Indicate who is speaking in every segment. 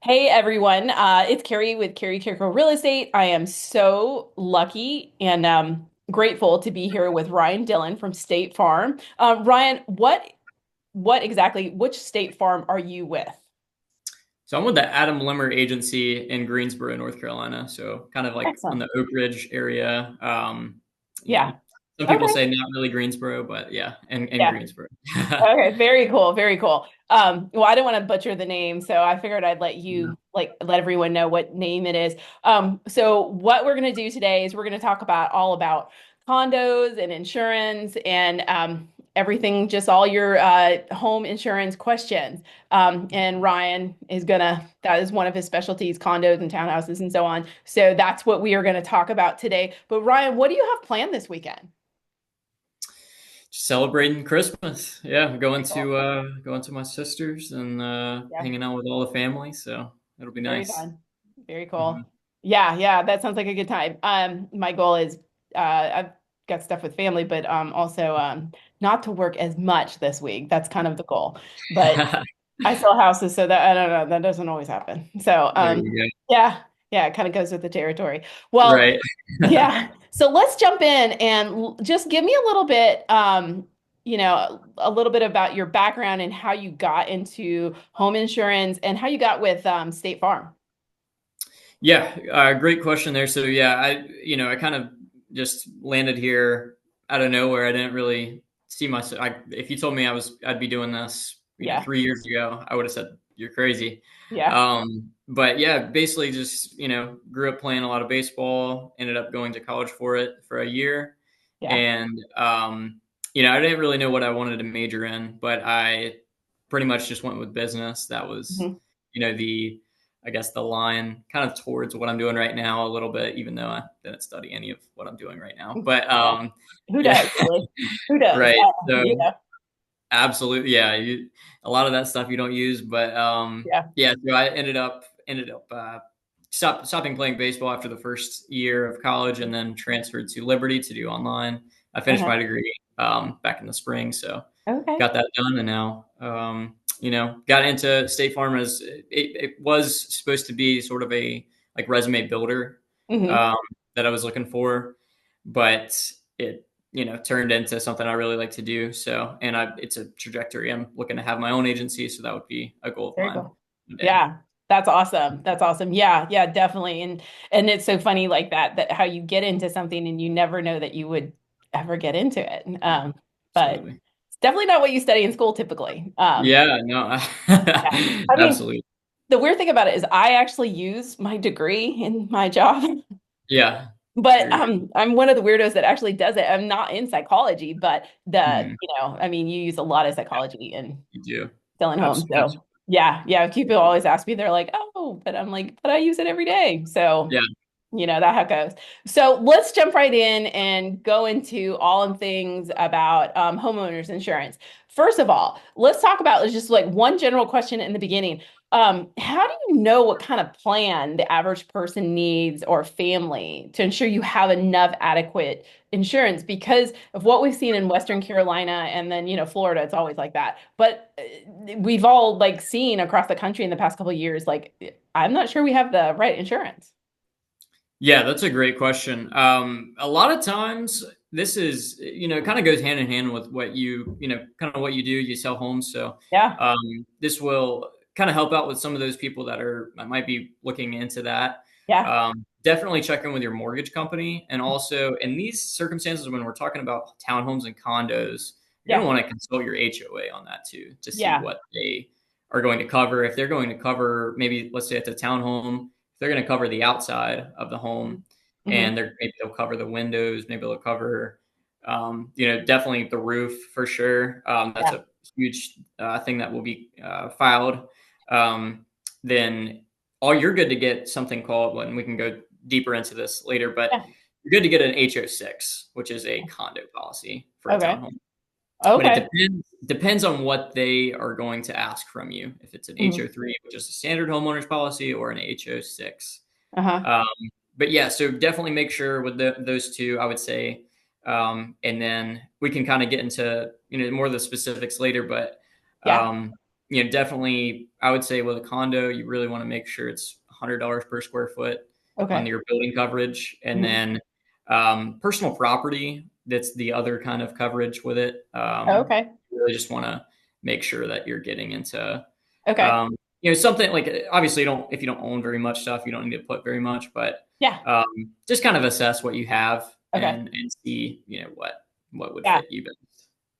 Speaker 1: Hey everyone, it's Carrie with Carrie Kirkle Real Estate. I am so lucky and grateful to be here with Ryan Dillon from State Farm. Ryan, what exactly, which State Farm are you with?
Speaker 2: So I'm with the Adam Limmer agency in Greensboro, North Carolina. So kind of like on
Speaker 1: Excellent.
Speaker 2: the Oak Ridge area. You know,
Speaker 1: Yeah.
Speaker 2: some people
Speaker 1: Okay.
Speaker 2: say not really Greensboro, but yeah, in
Speaker 1: Yeah.
Speaker 2: Greensboro.
Speaker 1: Okay. Very cool. Very cool. Well, I didn't want to butcher the name, so I figured I'd let
Speaker 2: Yeah.
Speaker 1: you let everyone know what name it is. So what we're going to do today is we're going to talk about all about condos and insurance and everything, just all your home insurance questions. And Ryan is that is one of his specialties, condos and townhouses and so on. So that's what we are going to talk about today. But Ryan, what do you have planned this weekend?
Speaker 2: Celebrating Christmas. Yeah,
Speaker 1: Very cool.
Speaker 2: going to my sister's and
Speaker 1: Yeah.
Speaker 2: hanging out with all the family. So it'll be
Speaker 1: Very
Speaker 2: nice.
Speaker 1: fun. Very
Speaker 2: Mhm.
Speaker 1: cool. Yeah, yeah, that sounds like a good time. My goal is I've got stuff with family, but also not to work as much this week. That's kind of the goal. But I sell houses, so that I don't know, that doesn't always happen. So
Speaker 2: There you
Speaker 1: yeah, yeah, it kind of goes with the territory.
Speaker 2: go.
Speaker 1: Well,
Speaker 2: Right.
Speaker 1: yeah. So let's jump in and just give me a little bit a little bit about your background and how you got into home insurance and how you got with State Farm.
Speaker 2: Yeah, great question there. So yeah, I kind of just landed here out of nowhere. I didn't really see myself. If you told me I'd be doing this,
Speaker 1: Yeah.
Speaker 2: 3 years ago, I would have said you're crazy.
Speaker 1: Yeah.
Speaker 2: But yeah, basically just grew up playing a lot of baseball. Ended up going to college for it for a year,
Speaker 1: Yeah.
Speaker 2: and I didn't really know what I wanted to major in, but I pretty much just went with business. That was,
Speaker 1: Mhm.
Speaker 2: the I guess the line kind of towards what I'm doing right now a little bit, even though I didn't study any of what I'm doing right now. But
Speaker 1: Yeah. Who
Speaker 2: yeah,
Speaker 1: does, really? Who does?
Speaker 2: right. So
Speaker 1: Yeah.
Speaker 2: absolutely, yeah. A lot of that stuff you don't use, but
Speaker 1: Yeah.
Speaker 2: yeah. So I ended up stopping playing baseball after the first year of college, and then transferred to Liberty to do online. I finished
Speaker 1: Uh-huh.
Speaker 2: my degree back in the spring, so
Speaker 1: Okay.
Speaker 2: got that done, and now got into State Farm as it was supposed to be sort of a like resume builder
Speaker 1: Hmm.
Speaker 2: um, that I was looking for, but it turned into something I really like to do. So, and it's a trajectory. I'm looking to have my own agency, so that would be a goal of
Speaker 1: Very
Speaker 2: mine
Speaker 1: cool.
Speaker 2: one day.
Speaker 1: Yeah. That's awesome. That's awesome. Yeah, yeah, definitely. And it's so funny like that how you get into something and you never know that you would ever get into it. But
Speaker 2: Absolutely.
Speaker 1: it's definitely not what you study in school typically.
Speaker 2: Yeah. No.
Speaker 1: Yeah. I mean,
Speaker 2: Absolutely.
Speaker 1: the weird thing about it is I actually use my degree in my job.
Speaker 2: Yeah.
Speaker 1: But
Speaker 2: There you
Speaker 1: I'm one of the weirdos that actually does it. I'm not in psychology, but
Speaker 2: go. Mhm.
Speaker 1: I mean, you use a lot of psychology in
Speaker 2: You do.
Speaker 1: selling homes.
Speaker 2: Absolutely.
Speaker 1: So yeah, yeah. People always ask me, they're like, oh, but I'm like, but I use it every day. So,
Speaker 2: Yeah.
Speaker 1: that how it goes. So let's jump right in and go into all things about homeowners insurance. First of all, let's talk about just like one general question in the beginning. How do you know what kind of plan the average person needs or family to ensure you have enough adequate insurance? Because of what we've seen in Western Carolina and then, Florida, it's always like that. But we've all like seen across the country in the past couple of years, like I'm not sure we have the right insurance.
Speaker 2: Yeah, that's a great question. A lot of times, this is, kind of goes hand in hand with what kind of what you do. You sell homes, so
Speaker 1: Yeah.
Speaker 2: this will kind of help out with some of those people that might be looking into that.
Speaker 1: Yeah.
Speaker 2: Definitely check in with your mortgage company, and also in these circumstances when we're talking about townhomes and condos, you're going
Speaker 1: Yeah.
Speaker 2: to want to consult your HOA on that too to see
Speaker 1: Yeah.
Speaker 2: what they are going to cover. If they're going to cover, maybe let's say it's a townhome, they're going to cover the outside of the home,
Speaker 1: Hmm.
Speaker 2: and maybe they'll cover the windows, maybe they'll cover definitely the roof for sure. That's
Speaker 1: Yeah.
Speaker 2: a huge thing that will be filed. Then all you're good to get something called, and we can go deeper into this later, but
Speaker 1: Yeah.
Speaker 2: you're good to get an HO6, which is a condo policy for a
Speaker 1: Okay.
Speaker 2: townhome. But it
Speaker 1: Okay.
Speaker 2: depends on what they are going to ask from you. If it's an
Speaker 1: Mhm.
Speaker 2: HO3, which is a standard homeowners policy, or an HO6.
Speaker 1: Uh-huh.
Speaker 2: Um, but yeah, so definitely make sure with those two, I would say, and then we can kind of get into more of the specifics later. But
Speaker 1: Yeah.
Speaker 2: definitely, I would say with a condo, you really want to make sure it's $100 per square foot on
Speaker 1: Okay.
Speaker 2: your building coverage. And
Speaker 1: Mhm.
Speaker 2: then personal property, that's the other kind of coverage with it.
Speaker 1: Okay.
Speaker 2: You really just want to make sure that you're getting into,
Speaker 1: Okay.
Speaker 2: um, something like, obviously, if you don't own very much stuff, you don't need to put very much, but
Speaker 1: Yeah.
Speaker 2: just kind of assess what you have
Speaker 1: Okay.
Speaker 2: and see, what would
Speaker 1: Yeah.
Speaker 2: fit you best.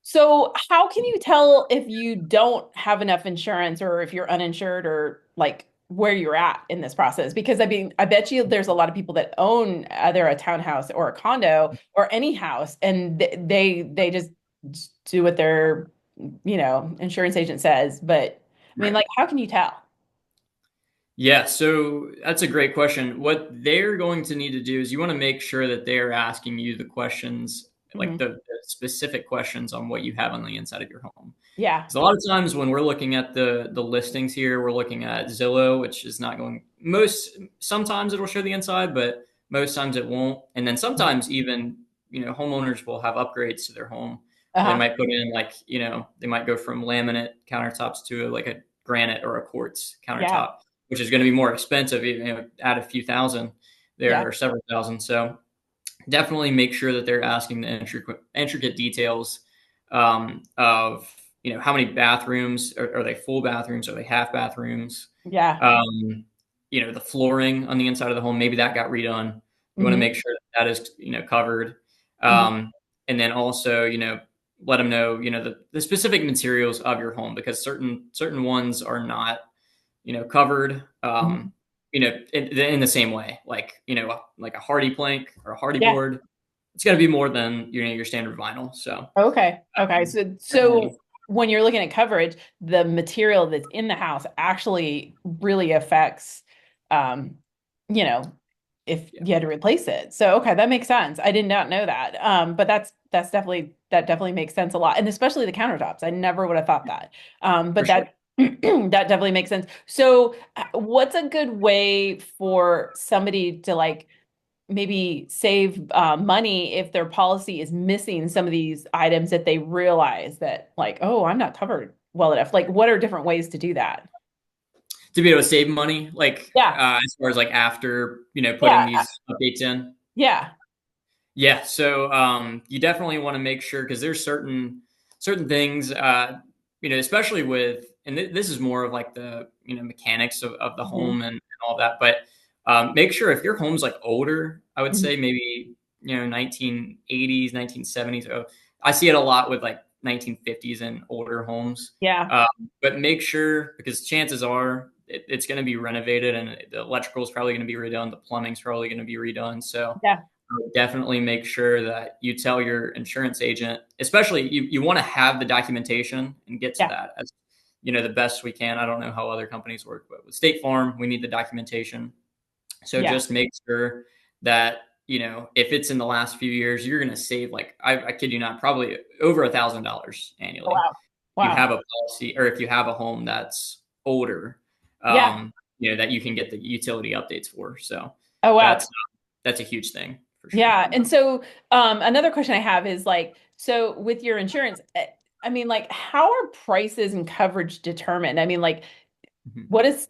Speaker 1: So how can you tell if you don't have enough insurance or if you're uninsured or like where you're at in this process? Because I mean, I bet you there's a lot of people that own either a townhouse or a condo or any house and they just do what their, insurance agent says. But I mean,
Speaker 2: Right.
Speaker 1: like, how can you tell?
Speaker 2: Yeah, so that's a great question. What they're going to need to do is you want to make sure that they're asking you the questions, like
Speaker 1: Mhm.
Speaker 2: the specific questions on what you have on the inside of your home.
Speaker 1: Yeah.
Speaker 2: Because a lot of times when we're looking at the listings here, we're looking at Zillow, which is not going sometimes it'll show the inside, but most times it won't. And then
Speaker 1: Mhm.
Speaker 2: sometimes even, homeowners will have upgrades to their home where they
Speaker 1: Uh-huh.
Speaker 2: might put in like, they might go from laminate countertops to like a granite or a quartz
Speaker 1: Yeah.
Speaker 2: countertop, which is going to be more expensive, add a few thousand there
Speaker 1: Yeah.
Speaker 2: or several thousand. So definitely make sure that they're asking the intricate details of how many bathrooms are they full bathrooms, are they half bathrooms,
Speaker 1: Yeah.
Speaker 2: um, the flooring on the inside of the home, maybe that got redone. You want to
Speaker 1: Hmm.
Speaker 2: make sure that is covered,
Speaker 1: Hmm.
Speaker 2: and then also let them know the specific materials of your home, because certain ones are not covered,
Speaker 1: Hmm.
Speaker 2: in the same way, like, like a hardy plank or a hardy
Speaker 1: Yeah.
Speaker 2: board. It's got to be more than your standard vinyl. So
Speaker 1: Okay. Okay. So
Speaker 2: definitely,
Speaker 1: when you're looking at coverage, the material that's in the house actually really affects, um, you know, if
Speaker 2: yeah,
Speaker 1: you had to replace it. So okay, that makes sense. I did not know that. But that definitely makes sense a lot, and especially the countertops. I never would have thought that.
Speaker 2: for
Speaker 1: But
Speaker 2: sure.
Speaker 1: that that definitely makes sense. So, what's a good way for somebody to like maybe save money if their policy is missing some of these items that they realize that like, oh, I'm not covered well enough. Like, what are different ways to do that?
Speaker 2: To be able to save money, like
Speaker 1: Yeah,
Speaker 2: as far as like after putting
Speaker 1: yeah,
Speaker 2: these updates in.
Speaker 1: yeah,
Speaker 2: Yeah, so you definitely want to make sure, because there's certain things, especially with, and this is more of like the mechanics of the
Speaker 1: hmm
Speaker 2: home and all that. But make sure if your home's like older, I would say
Speaker 1: hmm
Speaker 2: maybe 1980s, 1970s. Oh, I see it a lot with like 1950s and older homes.
Speaker 1: yeah,
Speaker 2: Um, but make sure, because chances are it's going to be renovated, and the electrical is probably going to be redone, the plumbing's probably going to be redone. So
Speaker 1: yeah,
Speaker 2: definitely make sure that you tell your insurance agent, especially you want to have the documentation and get to
Speaker 1: yeah,
Speaker 2: that as the best we can. I don't know how other companies work, but with State Farm, we need the documentation. So
Speaker 1: yeah.
Speaker 2: just make sure that if it's in the last few years, you're going to save, like, I kid you not, probably over $1,000
Speaker 1: Oh,
Speaker 2: annually.
Speaker 1: wow,
Speaker 2: If you
Speaker 1: wow,
Speaker 2: have a policy, or if you have a home that's older,
Speaker 1: yeah,
Speaker 2: that you can get the utility updates for. So
Speaker 1: oh, wow.
Speaker 2: that's that's a huge thing for sure.
Speaker 1: Yeah. And so another question I have is like, so with your insurance, I mean, like, how are prices and coverage determined? I mean, like,
Speaker 2: Mhm.
Speaker 1: what's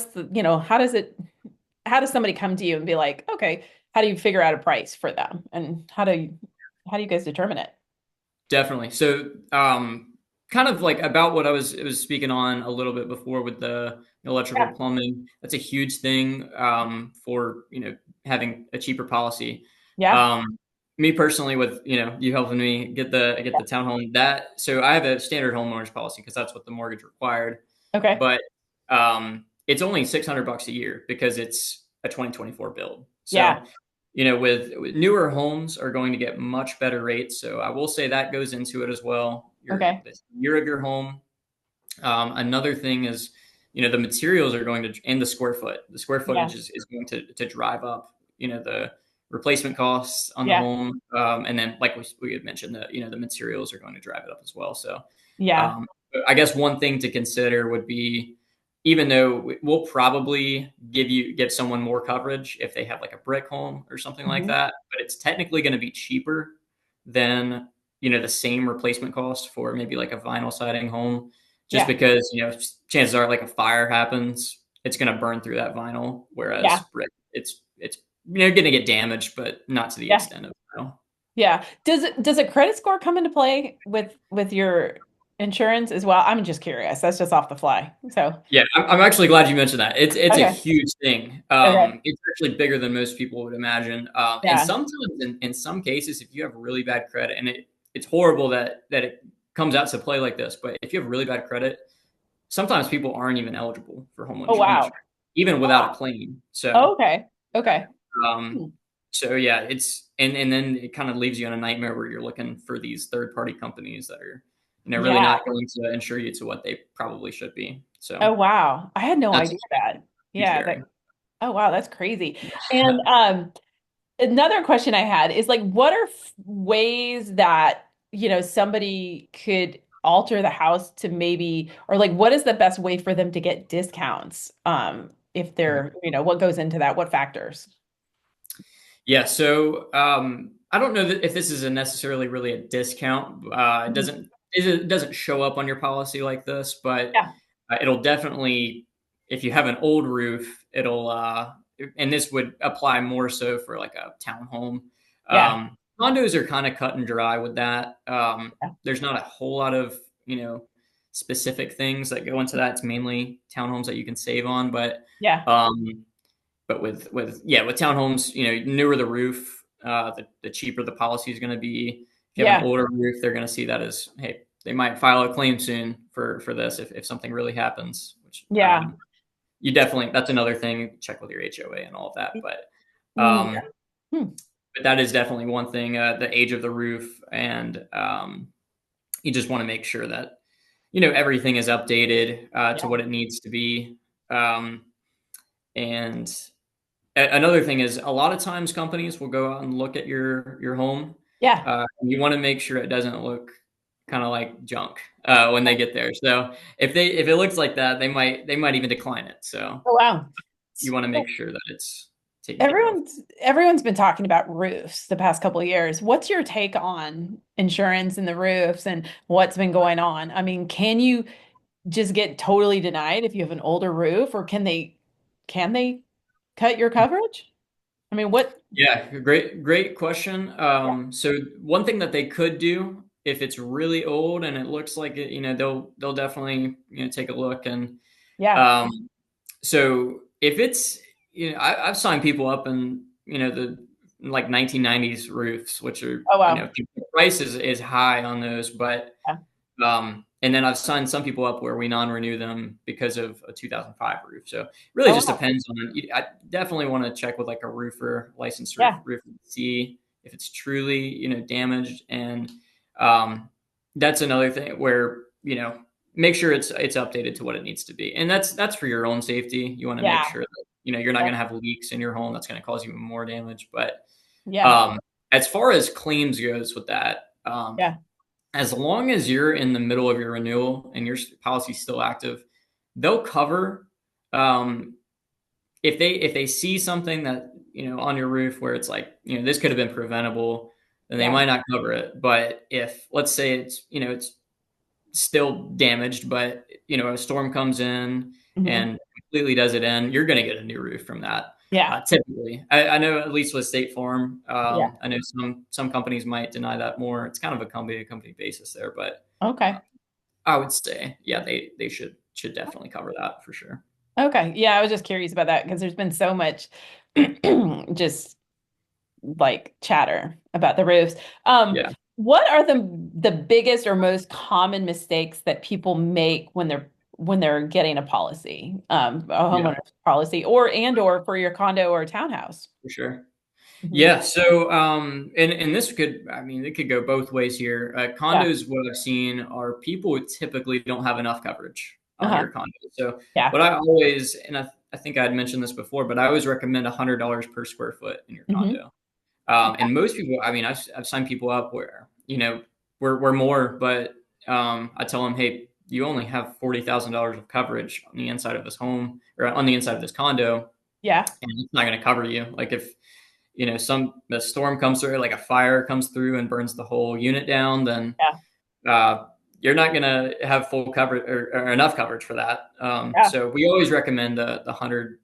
Speaker 1: the, how does somebody come to you and be like, okay, how do you figure out a price for them? And how do you guys determine it?
Speaker 2: Definitely. So, kind of like about what I was speaking on a little bit before with the electrical
Speaker 1: Yeah.
Speaker 2: plumbing. That's a huge thing for having a cheaper policy.
Speaker 1: Yeah.
Speaker 2: Um, Me personally, with you helping me get the townhome, that so I have a standard homeowners policy because that's what the mortgage required,
Speaker 1: Okay.
Speaker 2: but it's only $600 a year because it's a 2024 build. So
Speaker 1: Yeah.
Speaker 2: with newer homes are going to get much better rates. So I will say that goes into it as well.
Speaker 1: Okay.
Speaker 2: The year of your home. Another thing is, the materials are going to, and the square foot. The square
Speaker 1: Yeah.
Speaker 2: footage is going to drive up, the replacement costs on the
Speaker 1: Yeah.
Speaker 2: home. And then, like we had mentioned, the materials are going to drive it up as well. So,
Speaker 1: Yeah.
Speaker 2: um, I guess one thing to consider would be, even though we'll probably give someone more coverage if they have like a brick home or something like
Speaker 1: Hmm.
Speaker 2: that, but it's technically going to be cheaper than the same replacement cost for maybe like a vinyl siding home. just
Speaker 1: Yeah.
Speaker 2: because, chances are like a fire happens, it's going to burn through that vinyl. Whereas
Speaker 1: Yeah.
Speaker 2: brick, it's going to get damaged, but not to the
Speaker 1: Yeah.
Speaker 2: extent of vinyl.
Speaker 1: Yeah. Does a credit score come into play with your insurance as well? I'm just curious. That's just off the fly. So,
Speaker 2: Yeah, I'm actually glad you mentioned that. It's a
Speaker 1: okay.
Speaker 2: huge thing.
Speaker 1: Okay.
Speaker 2: It's actually bigger than most people would imagine. And
Speaker 1: Yeah.
Speaker 2: sometimes, in some cases, if you have really bad credit, and it's horrible that it comes out to play like this, but if you have really bad credit, sometimes people aren't even eligible for
Speaker 1: Oh,
Speaker 2: homeowners
Speaker 1: wow.
Speaker 2: insurance, even without a
Speaker 1: Wow.
Speaker 2: claim. So,
Speaker 1: Oh, okay.
Speaker 2: yeah.
Speaker 1: Okay.
Speaker 2: Um,
Speaker 1: Hmm.
Speaker 2: so yeah, it's and then it kind of leaves you in a nightmare where you're looking for these third party companies that are, really
Speaker 1: Yeah.
Speaker 2: not going to insure you to what they probably should be. So
Speaker 1: Oh, wow. I had no
Speaker 2: that's
Speaker 1: idea that.
Speaker 2: huge
Speaker 1: Yeah,
Speaker 2: bearing.
Speaker 1: oh wow, that's crazy. And another question I had is like, what are ways that, somebody could alter the house to maybe, or like, what is the best way for them to get discounts? If they're, what goes into that? What factors?
Speaker 2: Yeah, so I don't know that if this is a necessarily really a discount.
Speaker 1: Mhm.
Speaker 2: It doesn't show up on your policy like this, but
Speaker 1: Yeah.
Speaker 2: it'll definitely, if you have an old roof, it'll and this would apply more so for like a townhome.
Speaker 1: Yeah.
Speaker 2: Condos are kind of cut and dry with that.
Speaker 1: Yeah.
Speaker 2: There's not a whole lot of specific things that go into that. It's mainly townhomes that you can save on,
Speaker 1: Yeah.
Speaker 2: um, but with townhomes, newer the roof, the cheaper the policy is going to be. If you have an
Speaker 1: Yeah.
Speaker 2: older roof, they're going to see that as, hey, they might file a claim soon for this if something really happens. Which
Speaker 1: Yeah.
Speaker 2: you definitely, that's another thing. Check with your HOA and all of that,
Speaker 1: Mm, hmm.
Speaker 2: but that is definitely one thing. The age of the roof, and you just want to make sure that everything is updated to
Speaker 1: Yeah.
Speaker 2: what it needs to be. Um, and Another thing is a lot of times companies will go out and look at your home.
Speaker 1: Yeah.
Speaker 2: And you want to make sure it doesn't look kind of like junk when they get there. So if it looks like that, they might even decline it. So
Speaker 1: Oh, wow.
Speaker 2: you want to make sure that it's taken care of.
Speaker 1: Everyone's been talking about roofs the past couple of years. What's your take on insurance and the roofs and what's been going on? I mean, can you just get totally denied if you have an older roof, or can they cut your coverage? I mean, what?
Speaker 2: Yeah, great question.
Speaker 1: Yeah.
Speaker 2: So one thing that they could do if it's really old and it looks like it, they'll definitely take a look. And
Speaker 1: Yeah.
Speaker 2: um, so if it's, I've signed people up in the like 1990s roofs, which are
Speaker 1: Oh, wow.
Speaker 2: the price is high on those, but
Speaker 1: Yeah.
Speaker 2: and then I've signed some people up where we non-renew them because of a 2005 roof. So it really
Speaker 1: Oh,
Speaker 2: just
Speaker 1: wow.
Speaker 2: depends on. I definitely want to check with like a roofer, licensed
Speaker 1: Yeah.
Speaker 2: roofer, to see if it's truly damaged. And um, that's another thing where make sure it's updated to what it needs to be. And that's for your own safety. You want to make
Speaker 1: Yeah.
Speaker 2: sure that you're not
Speaker 1: Yeah.
Speaker 2: going to have leaks in your home that's going to cause even more damage. But
Speaker 1: Yeah.
Speaker 2: as far as claims goes with that.
Speaker 1: Yeah.
Speaker 2: As long as you're in the middle of your renewal and your policy's still active, they'll cover. Um, if they see something that on your roof where it's like this could have been preventable, then they
Speaker 1: Yeah.
Speaker 2: might not cover it. But if, let's say, it's still damaged, but a storm comes in
Speaker 1: Hmm.
Speaker 2: and completely does it in, you're going to get a new roof from that.
Speaker 1: Yeah.
Speaker 2: Typically, I know at least with State Farm,
Speaker 1: Yeah.
Speaker 2: I know some companies might deny that more. It's kind of a company to company basis there, but uh,
Speaker 1: Okay.
Speaker 2: I would say, yeah, they should definitely cover that for sure.
Speaker 1: Okay. Yeah, I was just curious about that because there's been so much just like chatter about the roofs.
Speaker 2: Yeah,
Speaker 1: What are the biggest or most common mistakes that people make when they're getting a policy, a
Speaker 2: yeah,
Speaker 1: homeowner's policy, or for your condo or townhouse?
Speaker 2: for sure.
Speaker 1: Hmm.
Speaker 2: Yeah, so and this could, I mean, it could go both ways here.
Speaker 1: Yeah.
Speaker 2: Condos, what I've seen are people who typically don't have enough coverage on
Speaker 1: Uh-huh.
Speaker 2: their condo. So
Speaker 1: Yeah.
Speaker 2: what I always, and I think I had mentioned this before, but I always recommend $100 per square foot in your
Speaker 1: Hmm.
Speaker 2: condo. And most people, I mean, I've signed people up where we're more, but I tell them, hey, you only have $40,000 of coverage on the inside of this home or on the inside of this condo,
Speaker 1: Yeah.
Speaker 2: and it's not going to cover you. Like if a storm comes through, like a fire comes through and burns the whole unit down, then
Speaker 1: Yeah.
Speaker 2: uh, you're not going to have full coverage or enough coverage for that.
Speaker 1: Yeah,
Speaker 2: So we always recommend the $100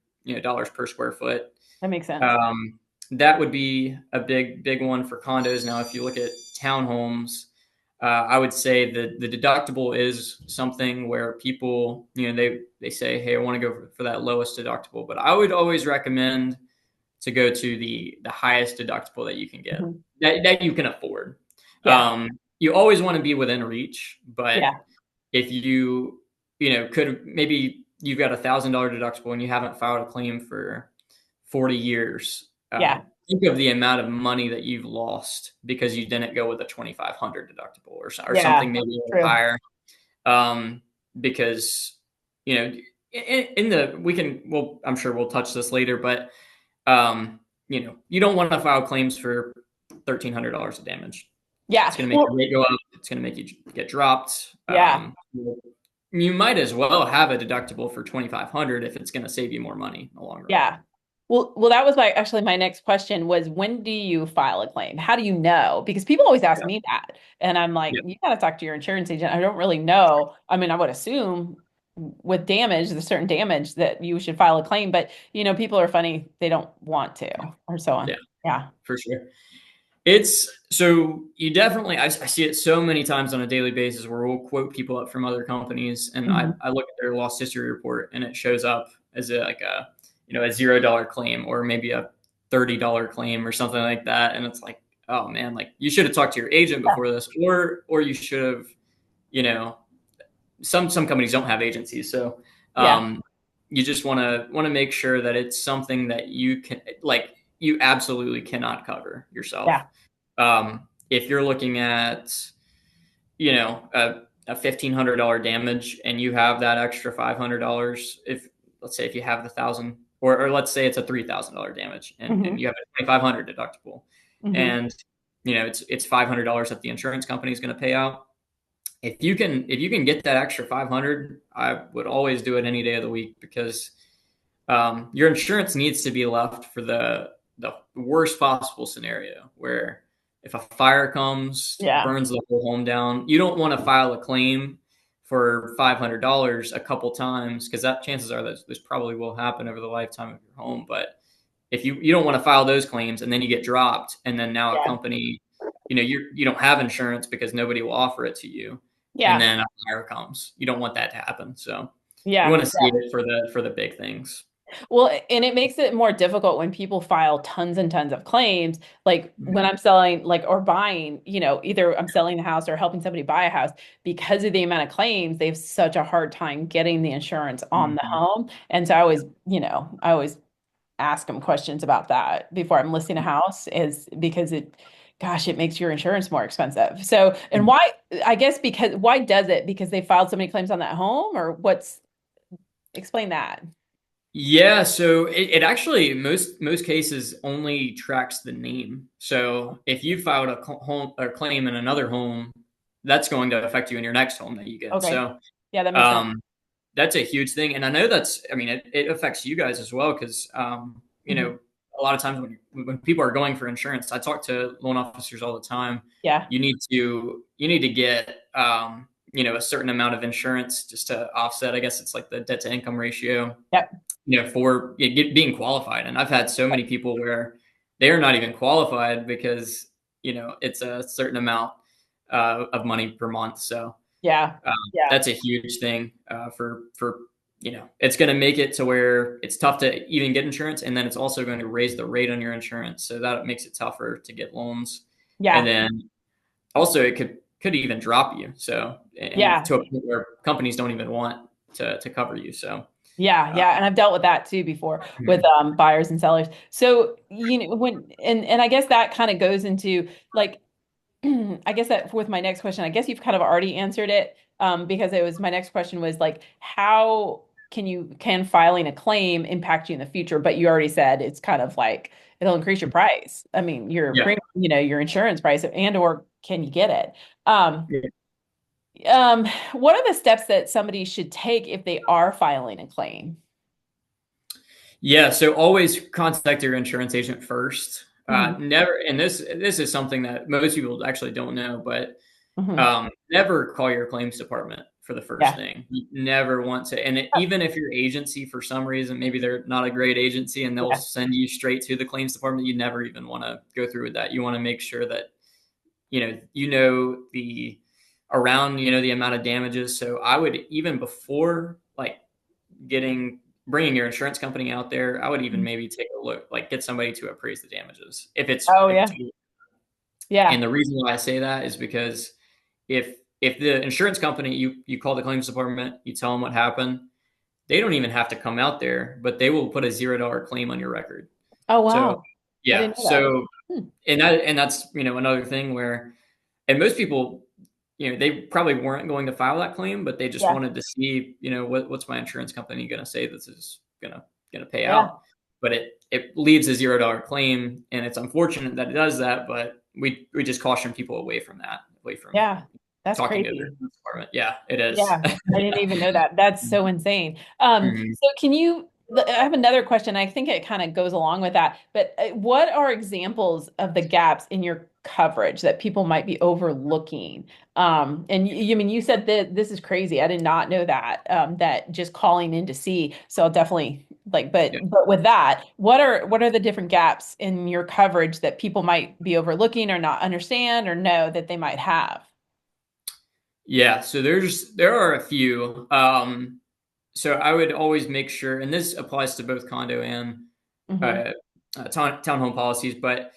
Speaker 2: dollars per square foot.
Speaker 1: that makes sense.
Speaker 2: Um, that would be a big one for condos. Now, if you look at townhomes, I would say that the deductible is something where people, they say, hey, I want to go for that lowest deductible. But I would always recommend to go to the highest deductible that you can get,
Speaker 1: Mhm.
Speaker 2: that you can afford.
Speaker 1: Yeah,
Speaker 2: You always want to be within reach, but
Speaker 1: yeah,
Speaker 2: if could maybe you've got $1,000 deductible and you haven't filed a claim for 40 years.
Speaker 1: yeah,
Speaker 2: Think of the amount of money that you've lost because you didn't go with a 2,500 deductible or
Speaker 1: yeah.
Speaker 2: something maybe a little
Speaker 1: True.
Speaker 2: higher. Because you know in the we can well I'm sure we'll touch this later, but you don't want to file claims for $1,300 of damage.
Speaker 1: Yeah.
Speaker 2: It's going to make your
Speaker 1: Well,
Speaker 2: rate go up. It's going to make you get dropped.
Speaker 1: yeah.
Speaker 2: You might as well have a deductible for 2,500 if it's going to save you more money in the long run.
Speaker 1: Yeah. Well, that was actually my next question was when do you file a claim? How do you know? Because people always ask
Speaker 2: Yeah.
Speaker 1: me that. And I'm like,
Speaker 2: Yeah.
Speaker 1: you got to talk to your insurance agent. I don't really know. I mean, I would assume with damage, there's certain damage that you should file a claim, but people are funny. They don't want to or so on.
Speaker 2: Yeah,
Speaker 1: Yeah.
Speaker 2: for sure. It's so you definitely, I see it so many times on a daily basis where we'll quote people up from other companies and
Speaker 1: Mhm.
Speaker 2: I look at their loss history report and it shows up as a $0 claim or maybe a $30 claim or something like that. And it's like, oh man, like you should have talked to your agent
Speaker 1: Yeah.
Speaker 2: before this, or you should have, you know, some companies don't have agencies. So,
Speaker 1: Yeah.
Speaker 2: um, you just want to make sure that it's something that you absolutely cannot cover yourself.
Speaker 1: Yeah.
Speaker 2: If you're looking at, a $1,500 damage and you have that extra $500, if let's say if you have the thousand, or let's say it's a $3,000 damage and
Speaker 1: Hmm.
Speaker 2: you have a 2,500 deductible,
Speaker 1: Hmm.
Speaker 2: and it's $500 that the insurance company is going to pay out. If you can get that extra 500, I would always do it any day of the week because your insurance needs to be left for the worst possible scenario where if a fire comes,
Speaker 1: Yeah.
Speaker 2: burns the whole home down, you don't want to file a claim for $500 a couple times because that chances are that this probably will happen over the lifetime of your home. But if you don't want to file those claims and then you get dropped and then now a
Speaker 1: Yeah.
Speaker 2: company, you don't have insurance because nobody will offer it to you, and
Speaker 1: Yeah.
Speaker 2: then a fire comes, you don't want that to happen. So you
Speaker 1: Yeah.
Speaker 2: want to see it for the big things.
Speaker 1: Well, and it makes it more difficult when people file tons and tons of claims. Like when I'm selling, like, or buying, either I'm selling a house or helping somebody buy a house because of the amount of claims, they have such a hard time getting the insurance on the
Speaker 2: Mhm.
Speaker 1: home. And so I always ask them questions about that before I'm listing a house, is because gosh, it makes your insurance more expensive. So, and why, I guess, why does it? Because they filed so many claims on that home, or explain that.
Speaker 2: Yeah, so it actually most cases only tracks the name. So if you filed a home or claim in another home, that's going to affect you in your next home that you get.
Speaker 1: Okay.
Speaker 2: So
Speaker 1: Yeah, that makes sense.
Speaker 2: um, that's a huge thing, and I know I mean, it affects you guys as well because
Speaker 1: Mhm.
Speaker 2: a lot of times when people are going for insurance, I talk to loan officers all the time.
Speaker 1: Yeah.
Speaker 2: You need to get a certain amount of insurance just to offset. I guess it's like the debt to income ratio
Speaker 1: Yep.
Speaker 2: for being qualified. And I've had so many people where they are not even qualified because it's a certain amount of money per month. So
Speaker 1: Yeah. Yeah.
Speaker 2: that's a huge thing for it's going to make it to where it's tough to even get insurance, and then it's also going to raise the rate on your insurance, so that makes it tougher to get loans, and
Speaker 1: Yeah.
Speaker 2: then also it could even drop you. So and
Speaker 1: Yeah.
Speaker 2: to a point where companies don't even want to cover you. So
Speaker 1: Yeah.
Speaker 2: uh,
Speaker 1: Yeah. And I've dealt with that too before with buyers and sellers. So, and I guess that kind of goes into like, I guess that with my next question, I guess you've kind of already answered it, because it was my next question was like, how can filing a claim impact you in the future? But you already said it's kind of like it'll increase your price. I mean, your
Speaker 2: yeah.
Speaker 1: premium, your insurance price, and or can you get it? Um,
Speaker 2: Yeah.
Speaker 1: what are the steps that somebody should take if they are filing a claim?
Speaker 2: Yeah, so always contact your insurance agent first.
Speaker 1: Mhm.
Speaker 2: Never, and this is something that most people actually don't know, but
Speaker 1: Hmm.
Speaker 2: Never call your claims department for the first
Speaker 1: Yeah.
Speaker 2: thing. You never want to, and even if your agency, for some reason, maybe they're not a great agency and they'll
Speaker 1: Yeah.
Speaker 2: send you straight to the claims department, you never even want to go through with that. You want to make sure that, the around, the amount of damages. So I would, even before like bringing your insurance company out there, I would even maybe take a look, like get somebody to appraise the damages if it's
Speaker 1: Oh,
Speaker 2: if it's
Speaker 1: yeah. Yeah.
Speaker 2: and the reason why I say that is because if the insurance company, you call the claims department, you tell them what happened, they don't even have to come out there, but they will put a $0 claim on your record.
Speaker 1: Oh,
Speaker 2: So
Speaker 1: wow. I
Speaker 2: yeah,
Speaker 1: didn't know that.
Speaker 2: so
Speaker 1: Hmm.
Speaker 2: and that's another thing where, and most people, they probably weren't going to file that claim, but they just
Speaker 1: Yeah.
Speaker 2: wanted to see, what's my insurance company going to say this is gonna pay
Speaker 1: Yeah.
Speaker 2: out. But it leaves a $0 claim, and it's unfortunate that it does that. But we just caution people away from that, away from
Speaker 1: Yeah. That's
Speaker 2: talking to their
Speaker 1: crazy.
Speaker 2: department. Yeah, it is.
Speaker 1: Yeah, I didn't even know that. That's so insane.
Speaker 2: Mhm.
Speaker 1: So I have another question. I think it kind of goes along with that, but what are examples of the gaps in your coverage that people might be overlooking? And you mean, you said that this is crazy. I did not know that, that just calling in to see. So I'll definitely like,
Speaker 2: Yeah.
Speaker 1: but with that, what are the different gaps in your coverage that people might be overlooking or not understand or know that they might have?
Speaker 2: Yeah, so there are a few. So I would always make sure, and this applies to both condo and
Speaker 1: Hmm.
Speaker 2: uh, townhome policies. But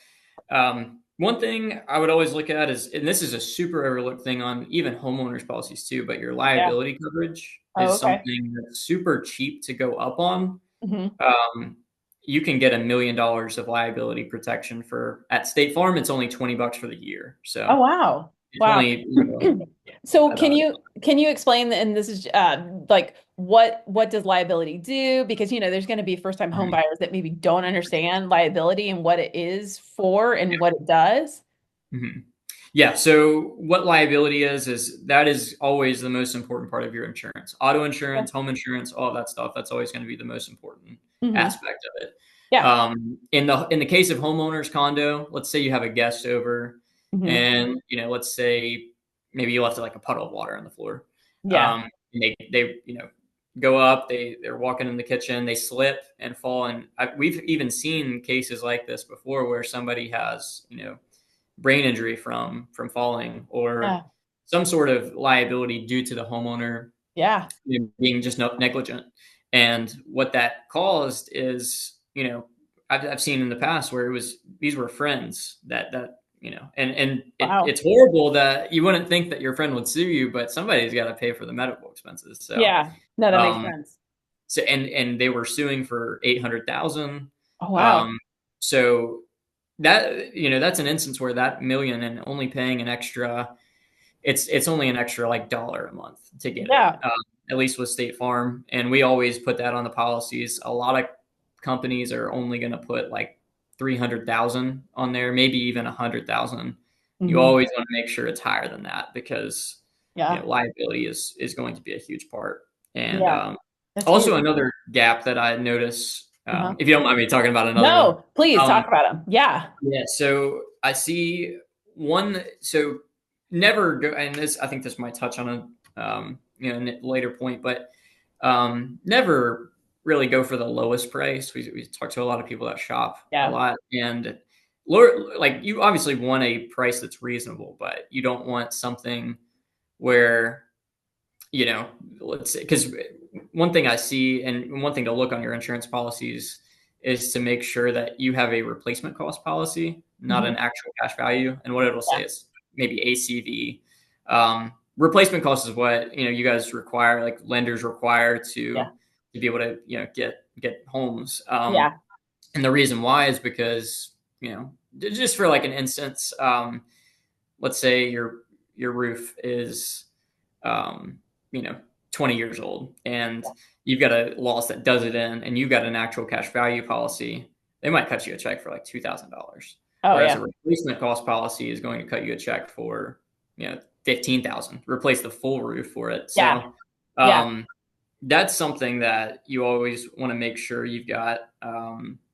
Speaker 2: one thing I would always look at is, and this is a super overlooked thing on even homeowners policies too, but your
Speaker 1: Yeah.
Speaker 2: liability coverage
Speaker 1: Oh,
Speaker 2: is
Speaker 1: okay.
Speaker 2: something that's super cheap to go up on.
Speaker 1: Hmm.
Speaker 2: Um, you can get $1 million of liability protection for at State Farm. It's only $20 for the year, so
Speaker 1: Oh, wow.
Speaker 2: it's
Speaker 1: Wow.
Speaker 2: only
Speaker 1: So
Speaker 2: about.
Speaker 1: can you explain, and this is like what does liability do? Because there's going to be first time home buyers that maybe don't understand liability and what it is for and what it does.
Speaker 2: Mhm. Yeah. So what liability is that is always the most important part of your insurance. Auto
Speaker 1: Yeah.
Speaker 2: insurance, home insurance, all that stuff. That's always going to be the most important
Speaker 1: Hmm.
Speaker 2: aspect of it.
Speaker 1: Yeah.
Speaker 2: In the case of homeowners condo, let's say you have a guest over,
Speaker 1: Hmm.
Speaker 2: and let's say maybe you left like a puddle of water on the floor.
Speaker 1: Yeah.
Speaker 2: And they go up, they're walking in the kitchen, they slip and fall, and we've even seen cases like this before where somebody has brain injury from falling, or
Speaker 1: Yeah.
Speaker 2: some sort of liability due to the homeowner
Speaker 1: Yeah.
Speaker 2: being just negligent. And what that caused is, I've seen in the past where these were friends and
Speaker 1: Wow.
Speaker 2: it's horrible that you wouldn't think that your friend would sue you, but somebody's got to pay for the medical expenses. So,
Speaker 1: Yeah. No, that makes
Speaker 2: um,
Speaker 1: sense.
Speaker 2: and they were suing for 800,000.
Speaker 1: Oh, wow.
Speaker 2: Um, so that's an instance where that million and only paying an extra, it's only an extra like dollar a month to get it,
Speaker 1: Yeah.
Speaker 2: at least with State Farm. And we always put that on the policies. A lot of companies are only going to put like 300,000 on there, maybe even 100,000. You
Speaker 1: Hmm.
Speaker 2: always want to make sure it's higher than that, because
Speaker 1: Yeah.
Speaker 2: liability is going to be a huge part. And
Speaker 1: Yeah. That's
Speaker 2: also
Speaker 1: huge.
Speaker 2: another gap that I notice,
Speaker 1: Uh-huh.
Speaker 2: if you don't mind me talking about another one.
Speaker 1: No, please
Speaker 2: um,
Speaker 1: talk about them. Yeah.
Speaker 2: yeah, so I see one. So never go, and this, I think this might touch on a later point, but never really go for the lowest price. We talk to a lot of people that shop a
Speaker 1: Yeah.
Speaker 2: lot, and lower, like, you obviously want a price that's reasonable, but you don't want something where, you know, let's say, because one thing I see, and one thing to look on your insurance policies, is to make sure that you have a replacement cost policy, not
Speaker 1: Hmm.
Speaker 2: an actual cash value. And what it'll say
Speaker 1: Yeah.
Speaker 2: is maybe ACV. Replacement cost is what you guys require, like lenders require
Speaker 1: Yeah.
Speaker 2: to be able to get homes.
Speaker 1: Yeah.
Speaker 2: And the reason why is because just for like an instance, let's say your roof is um, you know, 20 years old, and you've got a loss that does it in, and you've got an actual cash value policy, they might cut you a check for like $2,000.
Speaker 1: Oh,
Speaker 2: Whereas a
Speaker 1: yeah.
Speaker 2: replacement cost policy is going to cut you a check for, 15,000, replace the full roof for it.
Speaker 1: Yeah.
Speaker 2: So,
Speaker 1: Yeah.
Speaker 2: um, that's something that you always want to make sure you've got.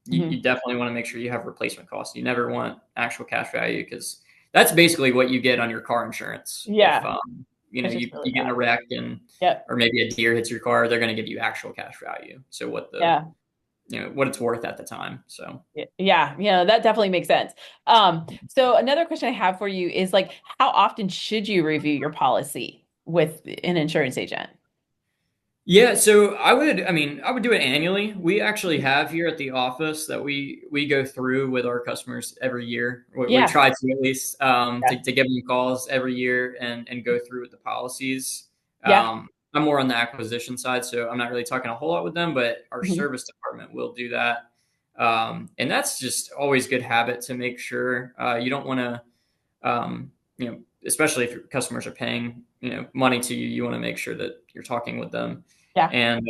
Speaker 2: You
Speaker 1: Hmm.
Speaker 2: definitely want to make sure you have replacement costs. You never want actual cash value, because that's basically what you get on your car insurance. If,
Speaker 1: Yeah, it's just really
Speaker 2: you get in
Speaker 1: bad.
Speaker 2: a wreck and,
Speaker 1: Yep.
Speaker 2: or maybe a deer hits your car, they're going to give you actual cash value. So what the,
Speaker 1: Yeah.
Speaker 2: what it's worth at the time. So.
Speaker 1: Yeah, that definitely makes sense. So another question I have for you is like, how often should you review your policy with an insurance agent?
Speaker 2: Yeah, so I would do it annually. We actually have here at the office that we go through with our customers every year. We
Speaker 1: Yeah,
Speaker 2: try to at least
Speaker 1: yeah,
Speaker 2: to give them calls every year and go through with the policies.
Speaker 1: yeah.
Speaker 2: I'm more on the acquisition side, so I'm not really talking a whole lot with them, but our
Speaker 1: Mhm.
Speaker 2: service department will do that. And that's just always good habit to make sure you don't want to especially if your customers are paying, money to you, you want to make sure that you're talking with them
Speaker 1: Yeah,
Speaker 2: and,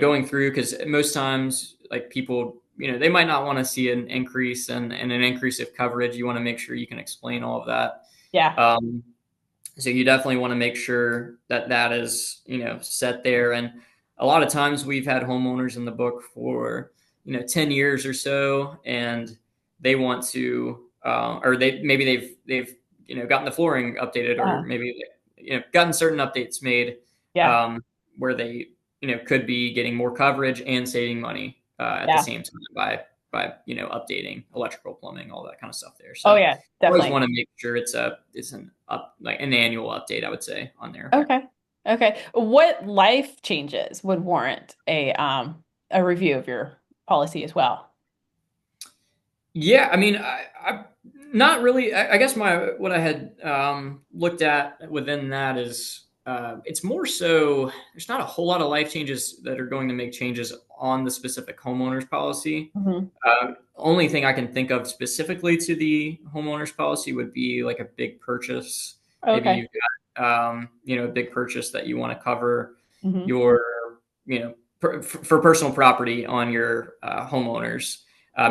Speaker 2: going through, because most times, like people, they might not want to see an increase and an increase of coverage. You want to make sure you can explain all of that.
Speaker 1: yeah.
Speaker 2: Um, so you definitely want to make sure that that is, set there. And a lot of times we've had homeowners in the book for, 10 years or so, and they want to, or maybe they've, gotten the flooring updated, or
Speaker 1: Uh,
Speaker 2: maybe, gotten certain updates made,
Speaker 1: yeah,
Speaker 2: um, where they, could be getting more coverage and saving money, at the
Speaker 1: yeah.
Speaker 2: same time by, updating electrical, plumbing, all that kind of stuff there.
Speaker 1: Oh
Speaker 2: So
Speaker 1: yeah,
Speaker 2: always
Speaker 1: definitely.
Speaker 2: want to make sure it's an up, like an annual update, I would say, on there.
Speaker 1: Okay. Okay. What life changes would warrant a review of your policy as well?
Speaker 2: Yeah, I mean, I not really. I guess what I had looked at within that is it's more so there's not a whole lot of life changes that are going to make changes on the specific homeowners policy.
Speaker 1: Hmm.
Speaker 2: Only thing I can think of specifically to the homeowners policy would be like a big purchase. Maybe
Speaker 1: Okay.
Speaker 2: you've got a big purchase that you want to cover
Speaker 1: Hmm.
Speaker 2: your, for personal property on your homeowners.
Speaker 1: Yeah.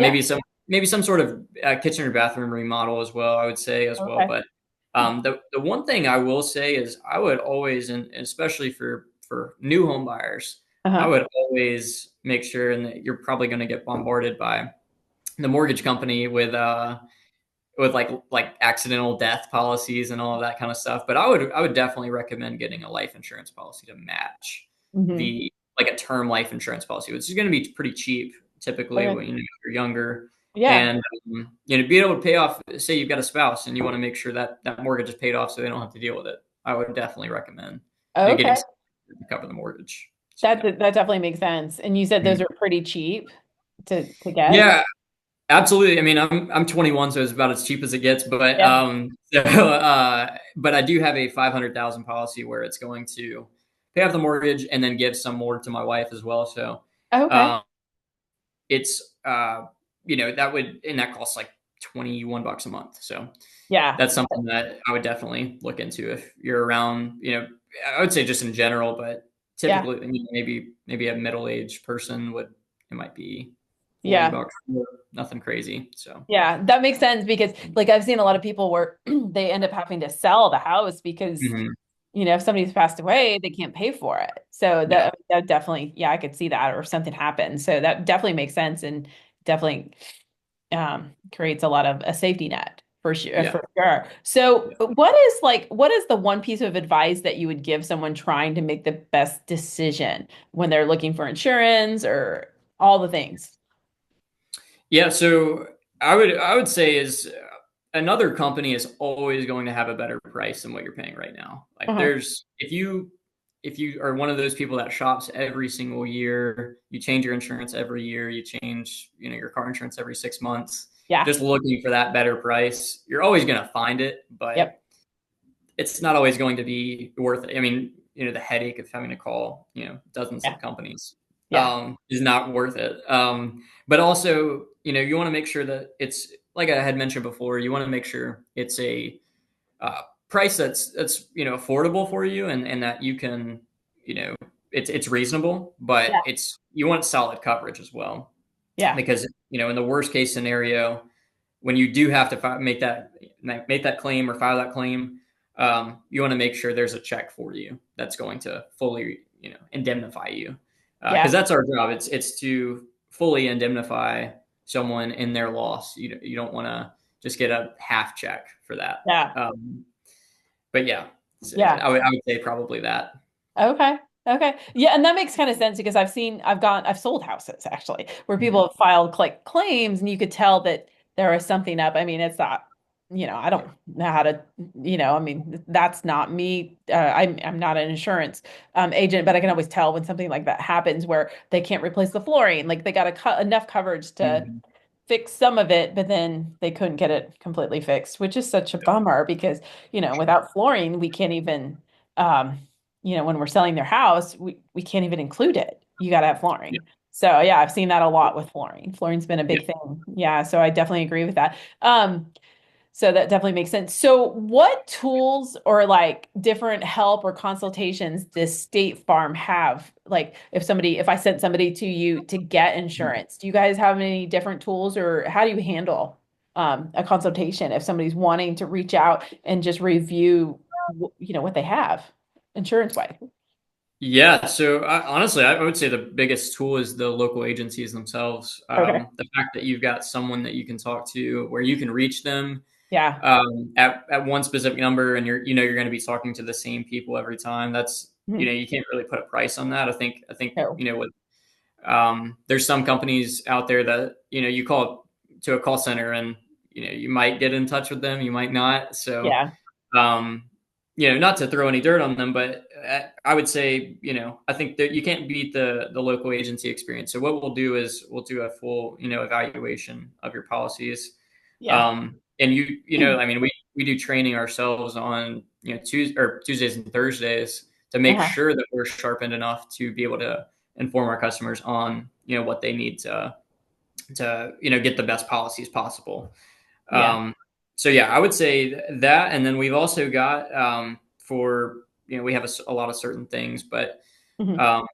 Speaker 2: Maybe some sort of kitchen or bathroom remodel as well, I would say as well.
Speaker 1: Okay.
Speaker 2: But the one thing I will say is I would always, and especially for new home buyers, I
Speaker 1: Uh-huh.
Speaker 2: would always make sure, and that you're probably going to get bombarded by the mortgage company with like accidental death policies and all of that kind of stuff. But I would definitely recommend getting a life insurance policy to match
Speaker 1: Hmm.
Speaker 2: the like a term life insurance policy, which is going to be pretty cheap typically
Speaker 1: Okay.
Speaker 2: when you're younger.
Speaker 1: Yeah.
Speaker 2: And be able to pay off. Say you've got a spouse and you want to make sure that that mortgage is paid off, so they don't have to deal with it. I would definitely recommend
Speaker 1: Okay.
Speaker 2: getting something to cover the mortgage. So
Speaker 1: That
Speaker 2: yeah,
Speaker 1: that definitely makes sense. And you said those
Speaker 2: Mhm.
Speaker 1: are pretty cheap to get?
Speaker 2: Yeah, absolutely. I mean, I'm 21, so it's about as cheap as it gets. But
Speaker 1: Yeah.
Speaker 2: but I do have a 500,000 policy where it's going to pay off the mortgage and then give some more to my wife as well. So
Speaker 1: Okay.
Speaker 2: um, it's that would, and that costs like $21 a month. So
Speaker 1: Yeah.
Speaker 2: that's something that I would definitely look into if you're around. I would say just in general, but
Speaker 1: Yeah.
Speaker 2: typically, maybe a middle aged person would, it might be 40
Speaker 1: Yeah.
Speaker 2: bucks, nothing crazy. So.
Speaker 1: Yeah. That makes sense because like I've seen a lot of people where they end up having to sell the house because
Speaker 2: Mhm.
Speaker 1: if somebody's passed away, they can't pay for it. So
Speaker 2: Yeah,
Speaker 1: that definitely, yeah, I could see that, or if something happens. So that definitely makes sense and definitely creates a lot of a safety net for sure,
Speaker 2: yeah,
Speaker 1: for sure. So
Speaker 2: yeah.
Speaker 1: what is the one piece of advice that you would give someone trying to make the best decision when they're looking for insurance or all the things?
Speaker 2: Yeah, so I would say is another company is always going to have a better price than what you're paying right now. Like
Speaker 1: Uh-huh.
Speaker 2: there's if you are one of those people that shops every single year, you change your insurance every year, you change, your car insurance every 6 months,
Speaker 1: Yeah.
Speaker 2: just looking for that better price, you're always going to find it, but
Speaker 1: Yep.
Speaker 2: it's not always going to be worth it. I mean, the headache of having to call, dozens
Speaker 1: Yeah.
Speaker 2: of companies,
Speaker 1: Yeah.
Speaker 2: is not worth it. But also, you want to make sure that it's, like I had mentioned before, you want to make sure it's a price that's affordable for you, and that you can, you know, it's reasonable, but
Speaker 1: Yeah.
Speaker 2: you want solid coverage as well,
Speaker 1: Yeah.
Speaker 2: because in the worst case scenario, when you do have to make that claim or file that claim, you want to make sure there's a check for you that's going to fully, indemnify you, because
Speaker 1: Yeah.
Speaker 2: that's our job. It's to fully indemnify someone in their loss. You don't want to, just get a half check for that.
Speaker 1: Yeah.
Speaker 2: But yeah, so
Speaker 1: Yeah.
Speaker 2: I would say probably that.
Speaker 1: Okay. Okay. Yeah, and that makes kind of sense because I've sold houses actually where
Speaker 2: Mhm.
Speaker 1: people have filed like claims and you could tell that there was something up. I mean, it's not, I
Speaker 2: Yeah.
Speaker 1: don't know how to, I mean, that's not me. I'm not an insurance agent, but I can always tell when something like that happens where they can't replace the flooring. Like they got to cut enough coverage to
Speaker 2: Mhm.
Speaker 1: fix some of it, but then they couldn't get it completely fixed, which is such a bummer because, without flooring, we can't even, um, when we're selling their house, we can't even include it. You got to have
Speaker 2: Yeah.
Speaker 1: flooring. So yeah, I've seen that a lot with flooring. Flooring's been a
Speaker 2: Yeah.
Speaker 1: big thing. Yeah, so I definitely agree with that. So that definitely makes sense. So what tools or like different help or consultations does State Farm have? Like if I sent somebody to you to get insurance, do you guys have any different tools or how do you handle a consultation if somebody's wanting to reach out and just review, what they have insurance wise?
Speaker 2: Yeah, so honestly, I would say the biggest tool is the local agencies themselves.
Speaker 1: Okay.
Speaker 2: The fact that you've got someone that you can talk to, where you can reach them
Speaker 1: Yeah.
Speaker 2: at one specific number, and you're going to be talking to the same people every time. That's
Speaker 1: Mhm.
Speaker 2: you can't really put a price on that. I think
Speaker 1: No.
Speaker 2: what there's some companies out there that you call to a call center, and you might get in touch with them, you might not. So
Speaker 1: Yeah.
Speaker 2: um, not to throw any dirt on them, but I would say, I think that you can't beat the local agency experience. So what we'll do is we'll do a full, evaluation of your policies.
Speaker 1: Yeah.
Speaker 2: And I mean, we do training ourselves on, Tuesdays and Thursdays to make
Speaker 1: Uh-huh.
Speaker 2: sure that we're sharpened enough to be able to inform our customers on, what they need to, get the best policies possible.
Speaker 1: Yeah.
Speaker 2: Um, so yeah, I would say that, and then we've also got for we have a lot of certain things, but
Speaker 1: Mhm.
Speaker 2: um,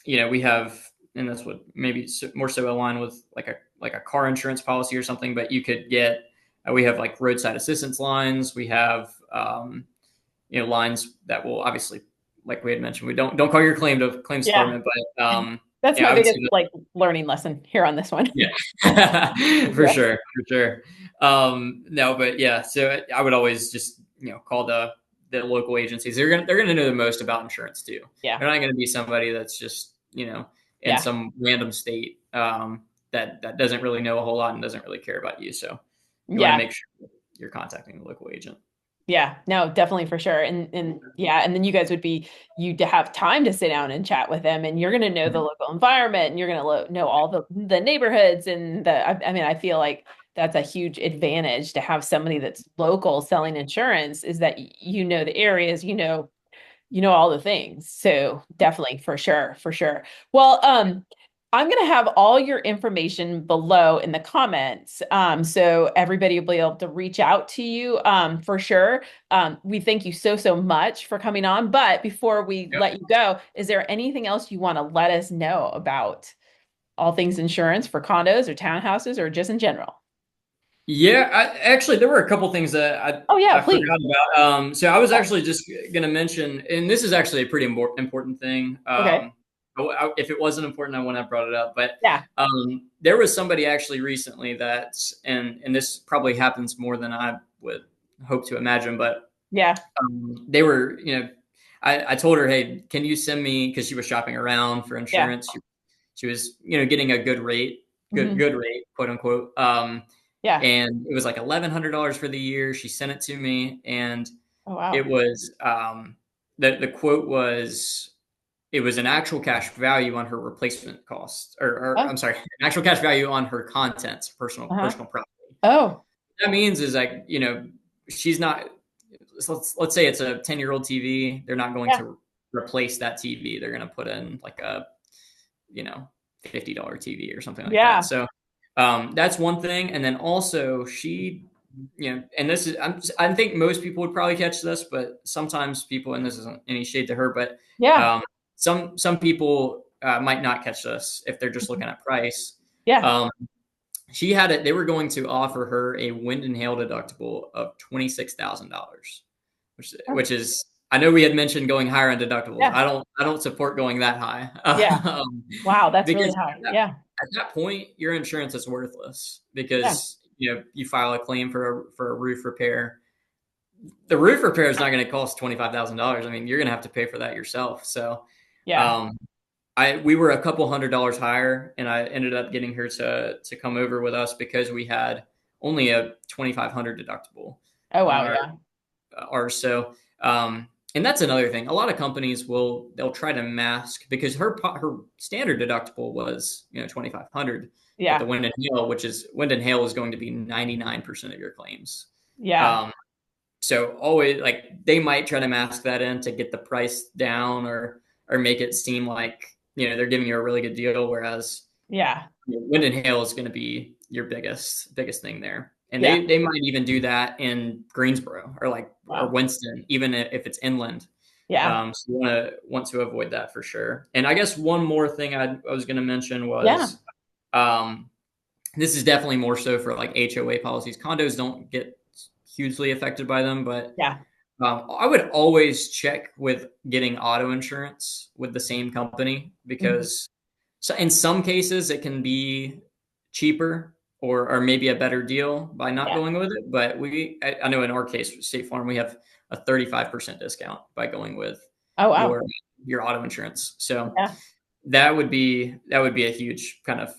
Speaker 2: we have, and that's what maybe more so aligned with like a car insurance policy or something. But you could get we have like roadside assistance lines. We have lines that will obviously, like we had mentioned, we don't call your claims
Speaker 1: Yeah.
Speaker 2: department, but
Speaker 1: That's
Speaker 2: yeah,
Speaker 1: my
Speaker 2: I would say
Speaker 1: biggest like learning lesson here on this one.
Speaker 2: yeah, for
Speaker 1: Yeah.
Speaker 2: sure, for sure. No, but yeah, so I would always just call the local agencies. They're gonna know the most about insurance too.
Speaker 1: Yeah.
Speaker 2: They're not gonna be somebody that's just in
Speaker 1: Yeah.
Speaker 2: some random state that doesn't really know a whole lot and doesn't really care about you. So you want to
Speaker 1: Yeah.
Speaker 2: make sure you're contacting the local agent.
Speaker 1: Yeah. No, definitely for sure. And yeah, and then you guys would be you'd have time to sit down and chat with them and you're going to know the
Speaker 2: Mhm.
Speaker 1: local environment and you're going to know all the neighborhoods and I mean I feel like that's a huge advantage to have somebody that's local selling insurance is that you know the areas, you know all the things. So definitely for sure, for sure. Well, I'm gonna have all your information below in the comments. So everybody will be able to reach out to you for sure. We thank you so much for coming on. But before we let you go, is there anything else you want to let us know about all things insurance for condos or townhouses or just in general?
Speaker 2: Yeah, actually, there were a couple things that
Speaker 1: Oh yeah,
Speaker 2: I
Speaker 1: please.
Speaker 2: forgot about. So I was
Speaker 1: Yeah.
Speaker 2: actually just going to mention, and this is actually a pretty important thing.
Speaker 1: Okay.
Speaker 2: If it wasn't important, I wouldn't have brought it up. But
Speaker 1: Yeah.
Speaker 2: there was somebody actually recently and this probably happens more than I would hope to imagine, but
Speaker 1: Yeah.
Speaker 2: they were, I told her, hey, can you send me, because she was shopping around for
Speaker 1: Yeah.
Speaker 2: insurance. She was, getting a good rate,
Speaker 1: Hmm.
Speaker 2: good rate, quote unquote.
Speaker 1: Yeah.
Speaker 2: And it was like $1,100 for the year. She sent it to me, and
Speaker 1: Oh
Speaker 2: it
Speaker 1: wow.
Speaker 2: was the quote was it was an actual cash value on her replacement cost, or
Speaker 1: Oh.
Speaker 2: I'm sorry, an actual cash value on her contents,
Speaker 1: Uh-huh.
Speaker 2: personal property.
Speaker 1: Oh.
Speaker 2: What that means is like she's not. So let's say it's a 10-year-old TV. They're not going
Speaker 1: Yeah.
Speaker 2: to replace that TV. They're going to put in like a you know $50 TV or something like that.
Speaker 1: Yeah.
Speaker 2: So that's one thing, and then also and this is I think most people would probably catch this, but sometimes people, and this isn't any shade to her, but
Speaker 1: Yeah.
Speaker 2: um, some people might not catch this if they're just looking at price.
Speaker 1: Yeah.
Speaker 2: Um, she had it; they were going to offer her a wind and hail deductible of $26,000,
Speaker 1: Oh,
Speaker 2: which is, I know we had mentioned going higher on deductibles.
Speaker 1: yeah.
Speaker 2: I don't support going that high,
Speaker 1: Yeah. Wow, that's really
Speaker 2: because
Speaker 1: high. Yeah.
Speaker 2: at that point your insurance is worthless
Speaker 1: Yeah.
Speaker 2: because you file a claim for a roof repair. The roof repair is not going to cost $25,000. I mean, you're going to have to pay for that yourself. So,
Speaker 1: Yeah.
Speaker 2: um, we were a couple $100 higher, and I ended up getting her to come over with us because we had only a 2,500 deductible
Speaker 1: Oh,
Speaker 2: on
Speaker 1: wow. Yeah.
Speaker 2: ours. So, and that's another thing. A lot of companies they'll try to mask because her standard deductible was 2,500, but the
Speaker 1: Yeah.
Speaker 2: wind and hail is going to be 99% of your claims.
Speaker 1: Yeah.
Speaker 2: Um, so always like they might try to mask that in to get the price down or make it seem like they're giving you a really good deal, whereas
Speaker 1: Yeah.
Speaker 2: wind and hail is going to be your biggest thing there. And
Speaker 1: Yeah.
Speaker 2: they might even do that in Greensboro or
Speaker 1: Wow.
Speaker 2: Winston, even if it's inland.
Speaker 1: Yeah.
Speaker 2: So you want to avoid that for sure. And I guess one more thing I was going to mention
Speaker 1: Yeah.
Speaker 2: was um, this is definitely more so for like HOA policies. Condos don't get hugely affected by them, but
Speaker 1: Yeah.
Speaker 2: I would always check with getting auto insurance with the same company
Speaker 1: Mhm.
Speaker 2: because in some cases it can be cheaper or maybe a better deal by not
Speaker 1: Yeah.
Speaker 2: going with it. But I know in our case, State Farm, we have a 35% discount by going with
Speaker 1: Oh, wow.
Speaker 2: your your auto insurance. So
Speaker 1: Yeah.
Speaker 2: that would be a huge kind of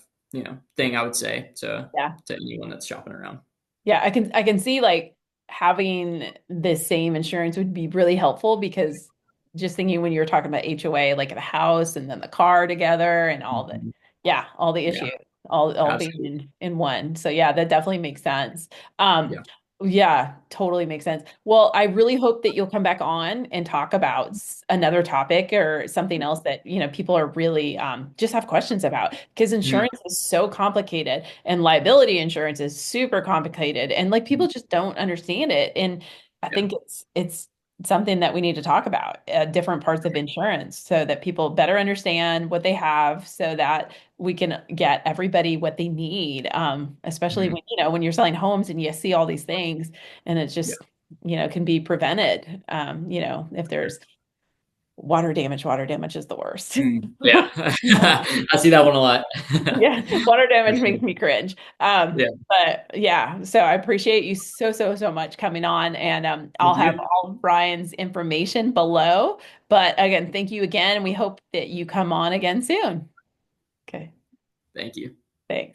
Speaker 2: thing I would say
Speaker 1: Yeah.
Speaker 2: to anyone that's shopping around.
Speaker 1: Yeah, I can see like having the same insurance would be really helpful because just thinking when you were talking about HOA, like the house and then the car together and
Speaker 2: Mhm.
Speaker 1: all the
Speaker 2: Yeah,
Speaker 1: issues, all being
Speaker 2: absolutely.
Speaker 1: in one. So yeah, that definitely makes sense.
Speaker 2: Yeah.
Speaker 1: Yeah, totally makes sense. Well, I really hope that you'll come back on and talk about another topic or something else that, people are really just have questions about because
Speaker 2: Mhm.
Speaker 1: insurance is so complicated and liability insurance is super complicated and like people just don't understand it. And I
Speaker 2: Yeah.
Speaker 1: think it's something that we need to talk about, different parts of insurance so that people better understand what they have so that we can get everybody what they need. Especially
Speaker 2: Mhm.
Speaker 1: when you're selling homes and you see all these things and it's
Speaker 2: Yeah.
Speaker 1: just, can be prevented. If there's water damage is the worst.
Speaker 2: Yeah. I see that one a lot.
Speaker 1: Yeah, water
Speaker 2: For
Speaker 1: damage
Speaker 2: sure.
Speaker 1: makes me cringe.
Speaker 2: Yeah.
Speaker 1: But yeah, so I appreciate you so, so, so much coming on, and I'll
Speaker 2: Thank
Speaker 1: have
Speaker 2: you.
Speaker 1: all of Brian's information below. But again, thank you again, and we hope that you come on again soon. Okay.
Speaker 2: Thank you.